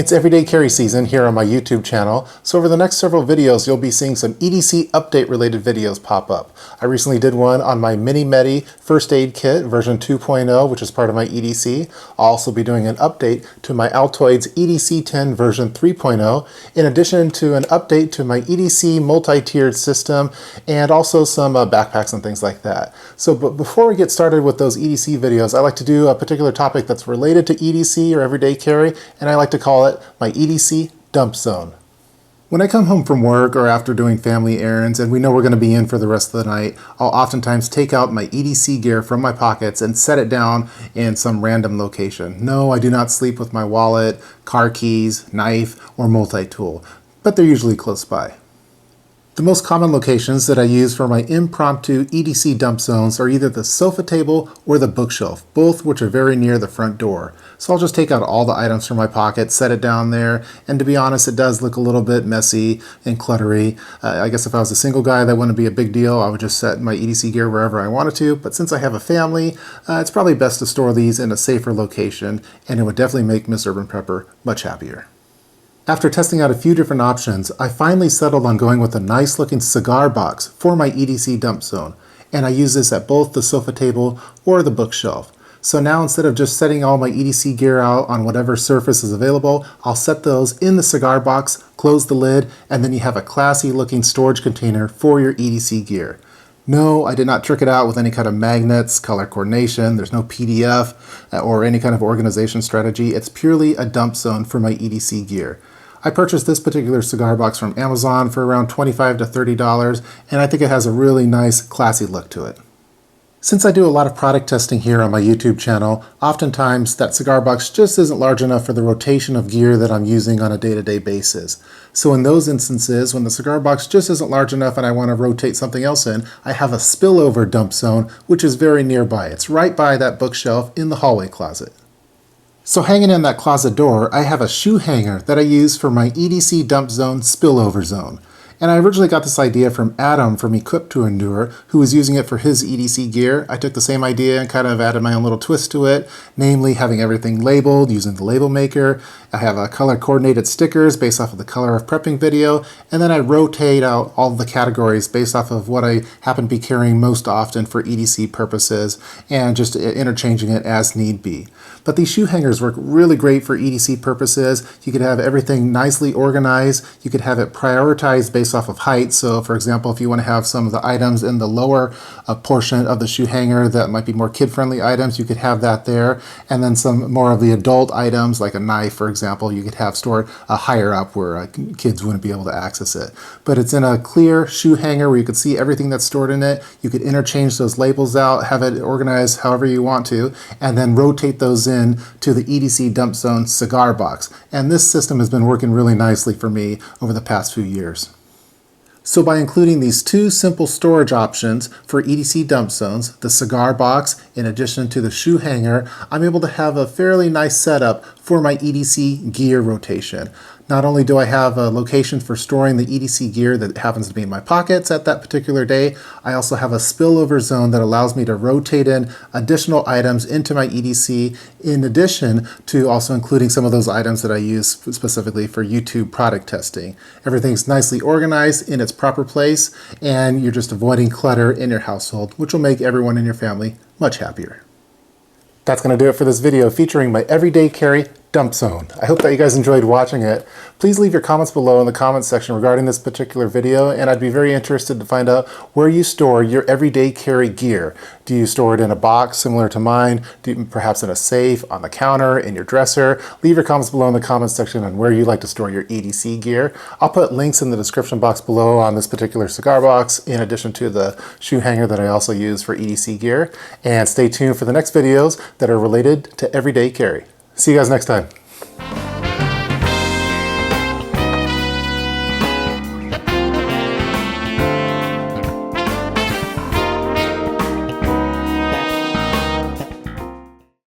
It's everyday carry season here on my YouTube channel, so over the next several videos you'll be seeing some EDC update related videos pop up. I recently did one on my Mini Medi First Aid Kit version 2.0, which is part of my EDC. I'll also be doing an update to my Altoids EDC 10 version 3.0, in addition to an update to my EDC multi-tiered system, and also some backpacks and things like that. But before we get started with those EDC videos, I like to do a particular topic that's related to EDC or everyday carry, and I like to call it my EDC Dump Zone. When I come home from work or after doing family errands and we know we're going to be in for the rest of the night, I'll oftentimes take out my EDC gear from my pockets and set it down in some random location. No, I do not sleep with my wallet, car keys, knife, or multi-tool, but they're usually close by. The most common locations that I use for my impromptu EDC dump zones are either the sofa table or the bookshelf, both which are very near the front door. So I'll just take out all the items from my pocket, set it down there, and to be honest, it does look a little bit messy and cluttery. I guess if I was a single guy, that wouldn't be a big deal. I would just set my EDC gear wherever I wanted to, but since I have a family, it's probably best to store these in a safer location, and it would definitely make Miss Urban Prepper much happier. After testing out a few different options, I finally settled on going with a nice looking cigar box for my EDC dump zone, and I use this at both the sofa table or the bookshelf. So now instead of just setting all my EDC gear out on whatever surface is available, I'll set those in the cigar box, close the lid, and then you have a classy looking storage container for your EDC gear. No, I did not trick it out with any kind of magnets, color coordination, there's no PDF or any kind of organization strategy. It's purely a dump zone for my EDC gear. I purchased this particular cigar box from Amazon for around $25 to $30, and I think it has a really nice, classy look to it. Since I do a lot of product testing here on my YouTube channel, oftentimes that cigar box just isn't large enough for the rotation of gear that I'm using on a day-to-day basis. So in those instances, when the cigar box just isn't large enough and I want to rotate something else in, I have a spillover dump zone, which is very nearby. It's right by that bookshelf in the hallway closet. So hanging in that closet door, I have a shoe hanger that I use for my EDC dump zone spillover zone. And I originally got this idea from Adam from Equip to Endure, who was using it for his EDC gear. I took the same idea and kind of added my own little twist to it, namely having everything labeled using the label maker. I have color coordinated stickers based off of the color of prepping video, and then I rotate out all the categories based off of what I happen to be carrying most often for EDC purposes, and just interchanging it as need be. But these shoe hangers work really great for EDC purposes. You could have everything nicely organized. You could have it prioritized based off of height. So for example, if you want to have some of the items in the lower portion of the shoe hanger that might be more kid-friendly items, you could have that there. And then some more of the adult items, like a knife, for example, you could have stored higher up where kids wouldn't be able to access it. But it's in a clear shoe hanger where you could see everything that's stored in it. You could interchange those labels out, have it organized however you want to, and then rotate those in to the EDC Dump Zone cigar box. And this system has been working really nicely for me over the past few years. So by including these two simple storage options for EDC dump zones, the cigar box in addition to the shoe hanger, I'm able to have a fairly nice setup for my EDC gear rotation. Not only do I have a location for storing the EDC gear that happens to be in my pockets at that particular day, I also have a spillover zone that allows me to rotate in additional items into my EDC, in addition to also including some of those items that I use specifically for YouTube product testing. Everything's nicely organized in its proper place, and you're just avoiding clutter in your household, which will make everyone in your family much happier. That's going to do it for this video featuring my everyday carry dump zone. I hope that you guys enjoyed watching it. Please leave your comments below in the comments section regarding this particular video, and I'd be very interested to find out where you store your everyday carry gear. Do you store it in a box similar to mine? Perhaps in a safe, on the counter, in your dresser? Leave your comments below in the comments section on where you like to store your EDC gear. I'll put links in the description box below on this particular cigar box, in addition to the shoe hanger that I also use for EDC gear. And stay tuned for the next videos that are related to everyday carry. See you guys next time.